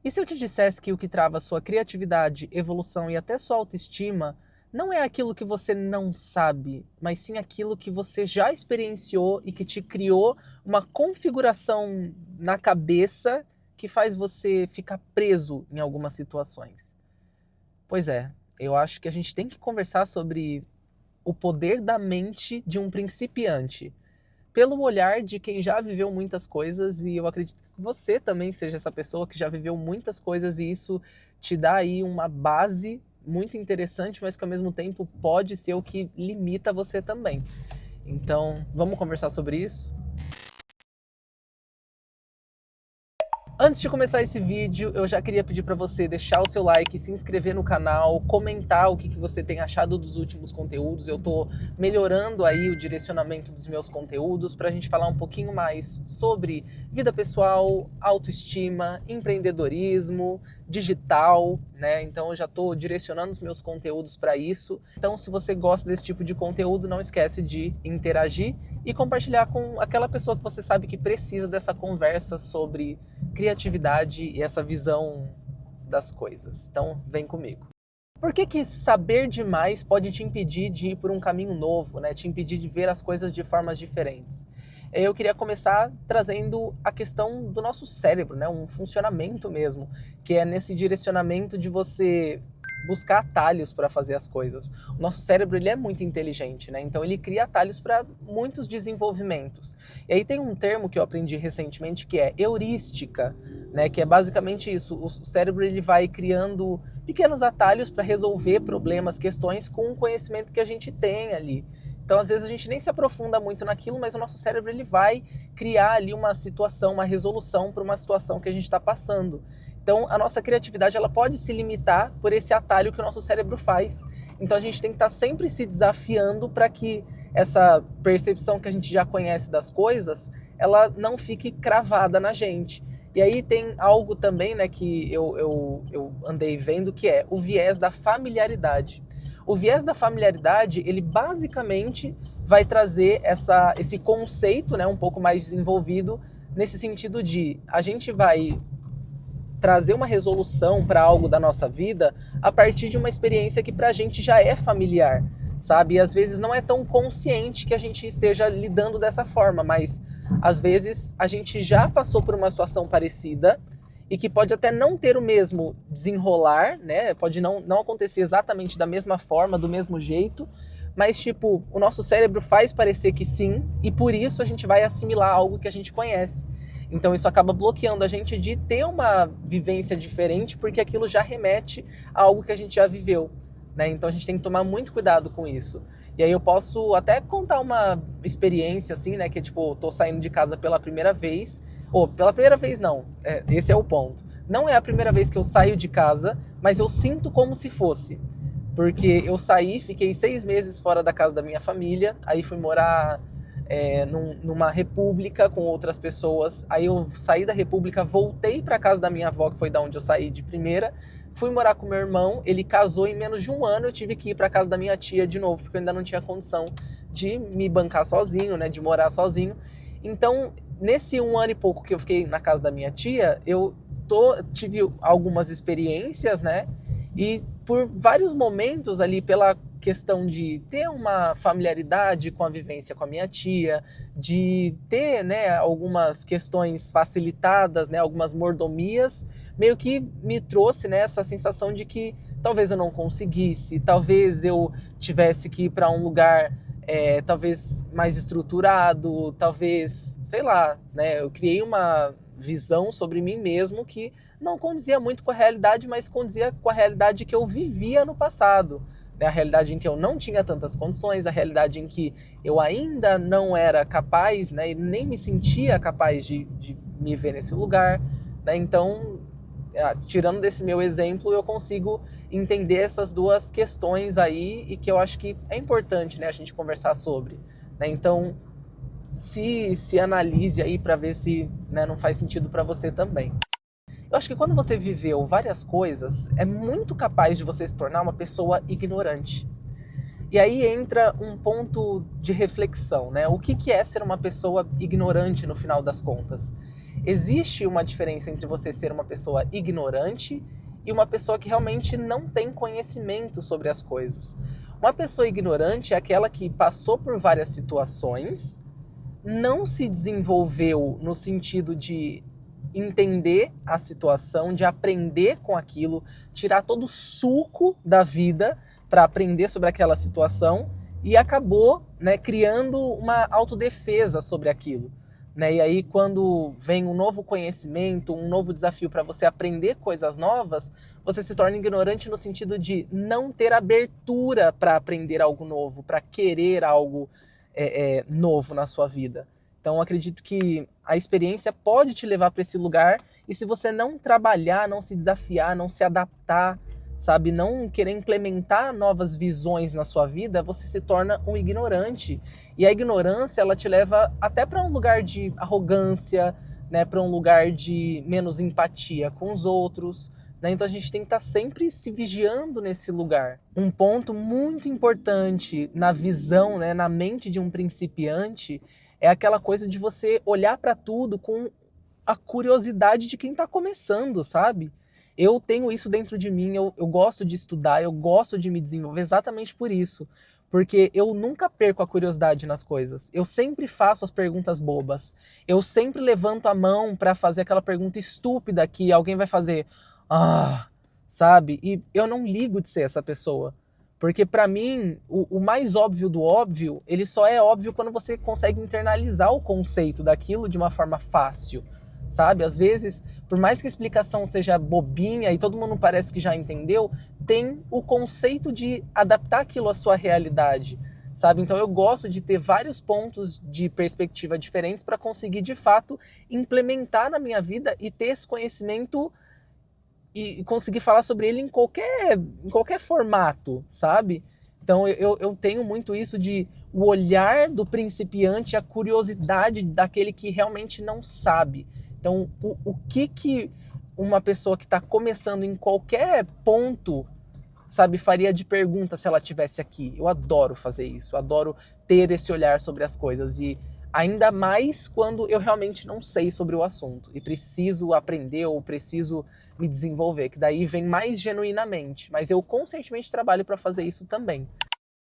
E se eu te dissesse que o que trava sua criatividade, evolução e até sua autoestima não é aquilo que você não sabe, mas sim aquilo que você já experienciou e que te criou uma configuração na cabeça que faz você ficar preso em algumas situações? Pois é, eu acho que a gente tem que conversar sobre o poder da mente de um principiante, pelo olhar de quem já viveu muitas coisas, e eu acredito que você também seja essa pessoa que já viveu muitas coisas e isso te dá aí uma base muito interessante, mas que ao mesmo tempo pode ser o que limita você também. Então, vamos conversar sobre isso? Antes de começar esse vídeo, eu já queria pedir para você deixar o seu like, se inscrever no canal, comentar o que você tem achado dos últimos conteúdos. Eu tô melhorando aí o direcionamento dos meus conteúdos para a gente falar um pouquinho mais sobre vida pessoal, autoestima, empreendedorismo, digital, né? Então eu já tô direcionando os meus conteúdos para isso. Então, se você gosta desse tipo de conteúdo, não esquece de interagir e compartilhar com aquela pessoa que você sabe que precisa dessa conversa sobre criatividade e essa visão das coisas. Então, vem comigo. Por que saber demais pode te impedir de ir por um caminho novo, né? Te impedir de ver as coisas de formas diferentes? Eu queria começar trazendo a questão do nosso cérebro, né? Um funcionamento mesmo, que é nesse direcionamento de você buscar atalhos para fazer as coisas. O nosso cérebro ele é muito inteligente, né? Então ele cria atalhos para muitos desenvolvimentos. E aí tem um termo que eu aprendi recentemente que é heurística, né? Que é basicamente isso. O cérebro ele vai criando pequenos atalhos para resolver problemas, questões com o conhecimento que a gente tem ali. Então, às vezes a gente nem se aprofunda muito naquilo, mas o nosso cérebro ele vai criar ali uma situação, uma resolução para uma situação que a gente está passando. Então, a nossa criatividade ela pode se limitar por esse atalho que o nosso cérebro faz. Então, a gente tem que estar sempre se desafiando para que essa percepção que a gente já conhece das coisas, ela não fique cravada na gente. E aí tem algo também, né, que eu andei vendo, que é o viés da familiaridade. O viés da familiaridade, ele basicamente vai trazer esse conceito, né, um pouco mais desenvolvido, nesse sentido de a gente vai trazer uma resolução para algo da nossa vida a partir de uma experiência que para a gente já é familiar, sabe? E às vezes não é tão consciente que a gente esteja lidando dessa forma, mas às vezes a gente já passou por uma situação parecida e que pode até não ter o mesmo desenrolar, né? Pode não acontecer exatamente da mesma forma, do mesmo jeito, mas tipo, o nosso cérebro faz parecer que sim, e por isso a gente vai assimilar algo que a gente conhece. Então isso acaba bloqueando a gente de ter uma vivência diferente, porque aquilo já remete a algo que a gente já viveu, né? Então a gente tem que tomar muito cuidado com isso. E aí eu posso até contar uma experiência assim, né, que é tipo, eu tô saindo de casa pela primeira vez, ou pela primeira vez não, esse é o ponto. Não é a primeira vez que eu saio de casa, mas eu sinto como se fosse. Porque eu saí, fiquei 6 meses fora da casa da minha família, aí fui morar numa república com outras pessoas. Aí eu saí da república, voltei para casa da minha avó, que foi da onde eu saí de primeira. Fui morar com meu irmão, ele casou em menos de um ano, eu tive que ir para casa da minha tia de novo, porque eu ainda não tinha condição de me bancar sozinho, né, de morar sozinho. Então, nesse um ano e pouco que eu fiquei na casa da minha tia, tive algumas experiências, né, e por vários momentos ali, pela questão de ter uma familiaridade com a vivência com a minha tia, de ter, né, algumas questões facilitadas, né, algumas mordomias, meio que me trouxe, né, essa sensação de que talvez eu não conseguisse, talvez eu tivesse que ir para um lugar talvez mais estruturado, talvez, sei lá, né, eu criei uma visão sobre mim mesmo que não condizia muito com a realidade, mas condizia com a realidade que eu vivia no passado. Né? A realidade em que eu não tinha tantas condições, a realidade em que eu ainda não era capaz, né, e nem me sentia capaz de me ver nesse lugar. Né? Então, tirando desse meu exemplo, eu consigo entender essas duas questões aí e que eu acho que é importante, né, a gente conversar sobre. Né? Então, se analise aí para ver se, né, não faz sentido para você também. Eu acho que quando você viveu várias coisas, é muito capaz de você se tornar uma pessoa ignorante. E aí entra um ponto de reflexão, né? O que é ser uma pessoa ignorante no final das contas? existe uma diferença entre você ser uma pessoa ignorante e uma pessoa que realmente não tem conhecimento sobre as coisas. Uma pessoa ignorante é aquela que passou por várias situações, não se desenvolveu no sentido de entender a situação, de aprender com aquilo, tirar todo o suco da vida para aprender sobre aquela situação e acabou, né, criando uma autodefesa sobre aquilo. Né? E aí quando vem um novo conhecimento, um novo desafio para você aprender coisas novas, você se torna ignorante no sentido de não ter abertura para aprender algo novo, para querer algo novo na sua vida. Então eu acredito que a experiência pode te levar para esse lugar e se você não trabalhar, não se desafiar, não se adaptar, sabe, não querer implementar novas visões na sua vida, você se torna um ignorante. E a ignorância, ela te leva até para um lugar de arrogância, né, para um lugar de menos empatia com os outros, né? Então a gente tem que estar sempre se vigiando nesse lugar. Um ponto muito importante na visão, né, na mente de um principiante, é aquela coisa de você olhar para tudo com a curiosidade de quem está começando, sabe? Eu tenho isso dentro de mim, eu gosto de estudar, eu gosto de me desenvolver exatamente por isso. Porque eu nunca perco a curiosidade nas coisas. Eu sempre faço as perguntas bobas. Eu sempre levanto a mão para fazer aquela pergunta estúpida que alguém vai fazer, sabe? E eu não ligo de ser essa pessoa. Porque para mim, o mais óbvio do óbvio, ele só é óbvio quando você consegue internalizar o conceito daquilo de uma forma fácil. Sabe? Às vezes, por mais que a explicação seja bobinha e todo mundo parece que já entendeu, tem o conceito de adaptar aquilo à sua realidade, sabe? Então eu gosto de ter vários pontos de perspectiva diferentes para conseguir, de fato, implementar na minha vida e ter esse conhecimento e conseguir falar sobre ele em qualquer formato, sabe? Então eu tenho muito isso de o olhar do principiante, a curiosidade daquele que realmente não sabe. Então, o que uma pessoa que está começando em qualquer ponto, sabe, faria de pergunta se ela estivesse aqui? Eu adoro fazer isso, eu adoro ter esse olhar sobre as coisas e ainda mais quando eu realmente não sei sobre o assunto e preciso aprender ou preciso me desenvolver, que daí vem mais genuinamente, mas eu conscientemente trabalho para fazer isso também.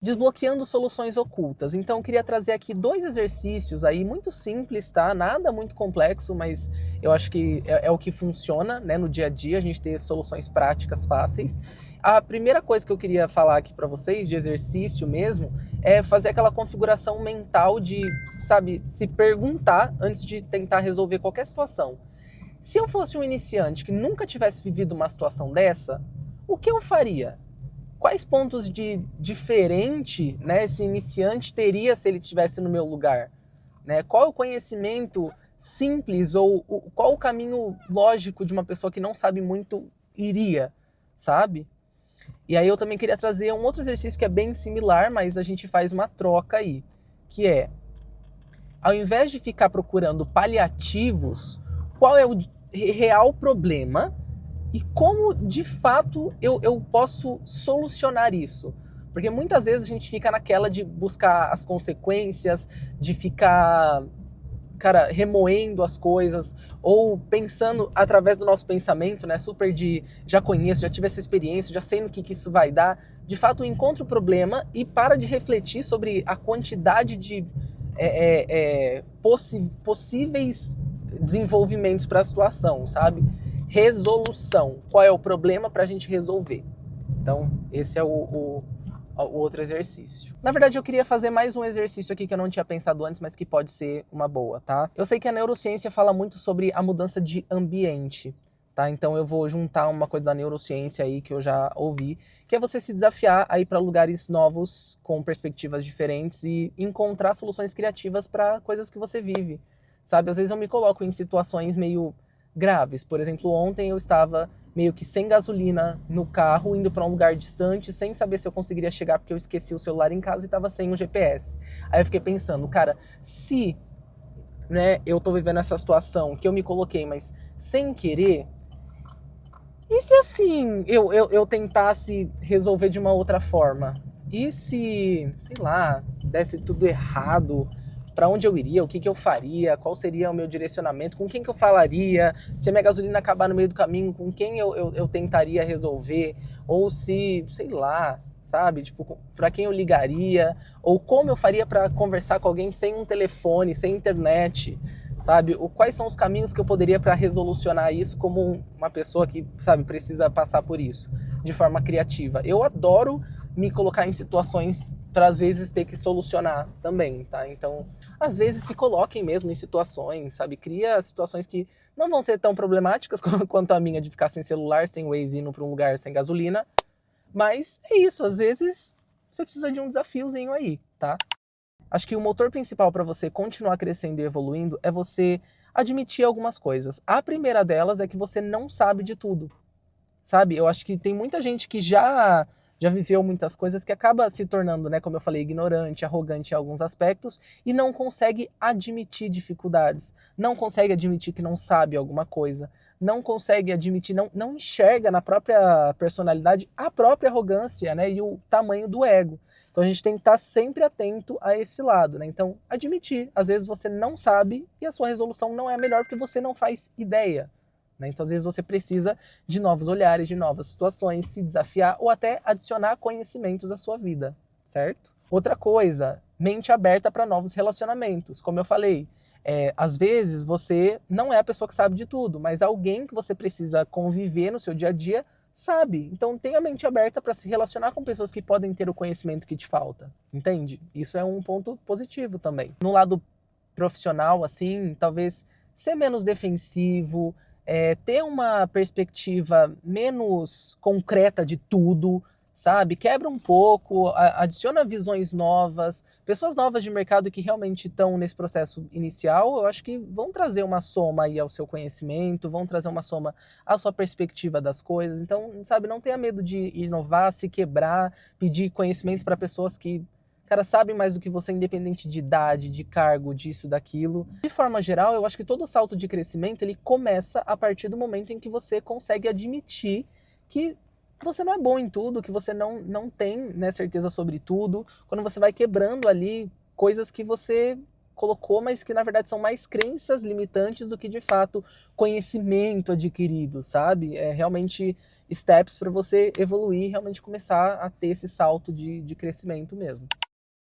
Desbloqueando soluções ocultas. Então eu queria trazer aqui 2 exercícios aí muito simples, tá? Nada muito complexo, mas eu acho que é o que funciona, né, no dia a dia, a gente ter soluções práticas fáceis. A primeira coisa que eu queria falar aqui para vocês, de exercício mesmo, é fazer aquela configuração mental de, sabe, se perguntar antes de tentar resolver qualquer situação. Se eu fosse um iniciante que nunca tivesse vivido uma situação dessa, o que eu faria? Quais pontos de diferente, né, esse iniciante teria se ele estivesse no meu lugar? Né? Qual o conhecimento simples ou qual o caminho lógico de uma pessoa que não sabe muito iria, sabe? E aí eu também queria trazer um outro exercício que é bem similar, mas a gente faz uma troca aí, que é, ao invés de ficar procurando paliativos, qual é o real problema e como, de fato, eu posso solucionar isso? Porque muitas vezes a gente fica naquela de buscar as consequências, de ficar, cara, remoendo as coisas, ou pensando através do nosso pensamento, né? Super de, já conheço, já tive essa experiência, já sei no que isso vai dar. De fato, encontra o problema e para de refletir sobre a quantidade de possíveis desenvolvimentos para a situação, sabe? Resolução. Qual é o problema para a gente resolver? Então, esse é o outro exercício. Na verdade, eu queria fazer mais um exercício aqui que eu não tinha pensado antes, mas que pode ser uma boa, tá? Eu sei que a neurociência fala muito sobre a mudança de ambiente, tá? Então eu vou juntar uma coisa da neurociência aí que eu já ouvi, que é você se desafiar a ir para lugares novos, com perspectivas diferentes e encontrar soluções criativas para coisas que você vive, sabe? Às vezes eu me coloco em situações meio graves. Por exemplo, ontem eu estava meio que sem gasolina no carro, indo para um lugar distante, sem saber se eu conseguiria chegar porque eu esqueci o celular em casa e estava sem o GPS. Aí eu fiquei pensando, cara, se, né, eu tô vivendo essa situação que eu me coloquei, mas sem querer, e se assim eu tentasse resolver de uma outra forma? E se, sei lá, desse tudo errado para onde eu iria, o que eu faria, qual seria o meu direcionamento, com quem que eu falaria, se a minha gasolina acabar no meio do caminho, com quem eu tentaria resolver, ou se, sei lá, sabe, tipo, para quem eu ligaria, ou como eu faria para conversar com alguém sem um telefone, sem internet, sabe, quais são os caminhos que eu poderia para resolucionar isso como uma pessoa que, sabe, precisa passar por isso de forma criativa. Eu adoro me colocar em situações para às vezes ter que solucionar também, tá? Então, às vezes se coloquem mesmo em situações, sabe? Cria situações que não vão ser tão problemáticas quanto a minha de ficar sem celular, sem Waze, indo para um lugar sem gasolina. Mas é isso, às vezes você precisa de um desafiozinho aí, tá? Acho que o motor principal para você continuar crescendo e evoluindo é você admitir algumas coisas. A primeira delas é que você não sabe de tudo, sabe? Eu acho que tem muita gente que já viveu muitas coisas que acaba se tornando, né, como eu falei, ignorante, arrogante em alguns aspectos e não consegue admitir dificuldades, não consegue admitir que não sabe alguma coisa, não consegue admitir, não enxerga na própria personalidade a própria arrogância, né, e o tamanho do ego. Então a gente tem que estar sempre atento a esse lado, né? Então, admitir, às vezes você não sabe e a sua resolução não é a melhor porque você não faz ideia. Então, às vezes, você precisa de novos olhares, de novas situações, se desafiar ou até adicionar conhecimentos à sua vida, certo? Outra coisa, mente aberta para novos relacionamentos. Como eu falei, às vezes você não é a pessoa que sabe de tudo, mas alguém que você precisa conviver no seu dia a dia sabe. Então, tenha a mente aberta para se relacionar com pessoas que podem ter o conhecimento que te falta, entende? Isso é um ponto positivo também. No lado profissional, assim, talvez ser menos defensivo, ter uma perspectiva menos concreta de tudo, sabe? Quebra um pouco, adiciona visões novas, pessoas novas de mercado que realmente estão nesse processo inicial, eu acho que vão trazer uma soma aí ao seu conhecimento, vão trazer uma soma à sua perspectiva das coisas. Então, sabe, não tenha medo de inovar, se quebrar, pedir conhecimento para pessoas que, cara, sabem mais do que você, independente de idade, de cargo, disso, daquilo. De forma geral, eu acho que todo salto de crescimento, ele começa a partir do momento em que você consegue admitir que você não é bom em tudo, que você não tem, né, certeza sobre tudo. Quando você vai quebrando ali coisas que você colocou, mas que na verdade são mais crenças limitantes do que de fato conhecimento adquirido, sabe? É realmente steps para você evoluir, realmente começar a ter esse salto de crescimento mesmo.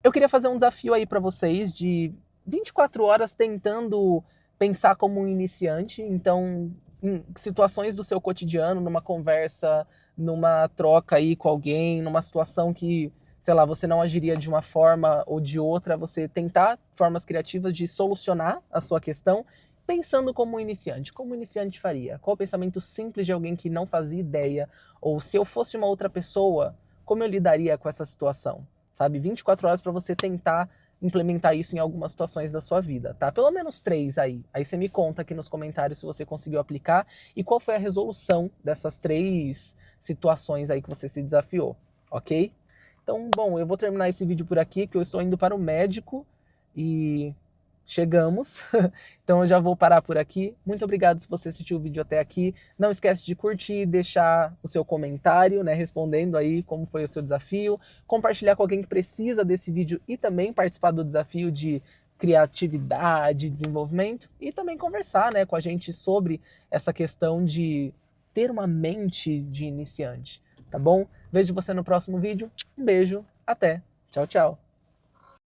Eu queria fazer um desafio aí para vocês de 24 horas tentando pensar como um iniciante. Então, em situações do seu cotidiano, numa conversa, numa troca aí com alguém, numa situação que, sei lá, você não agiria de uma forma ou de outra, você tentar formas criativas de solucionar a sua questão, pensando como um iniciante. Como um iniciante faria? Qual o pensamento simples de alguém que não fazia ideia? Ou se eu fosse uma outra pessoa, como eu lidaria com essa situação? Sabe, 24 horas para você tentar implementar isso em algumas situações da sua vida, tá? Pelo menos 3 aí. Aí você me conta aqui nos comentários se você conseguiu aplicar e qual foi a resolução dessas 3 situações aí que você se desafiou, ok? Então, bom, eu vou terminar esse vídeo por aqui, que eu estou indo para o médico e chegamos. Então eu já vou parar por aqui. Muito obrigado se você assistiu o vídeo até aqui. Não esquece de curtir, deixar o seu comentário, né, respondendo aí como foi o seu desafio, compartilhar com alguém que precisa desse vídeo e também participar do desafio de criatividade, desenvolvimento e também conversar, né, com a gente sobre essa questão de ter uma mente de iniciante, tá bom? Vejo você no próximo vídeo. Um beijo, até. Tchau, tchau.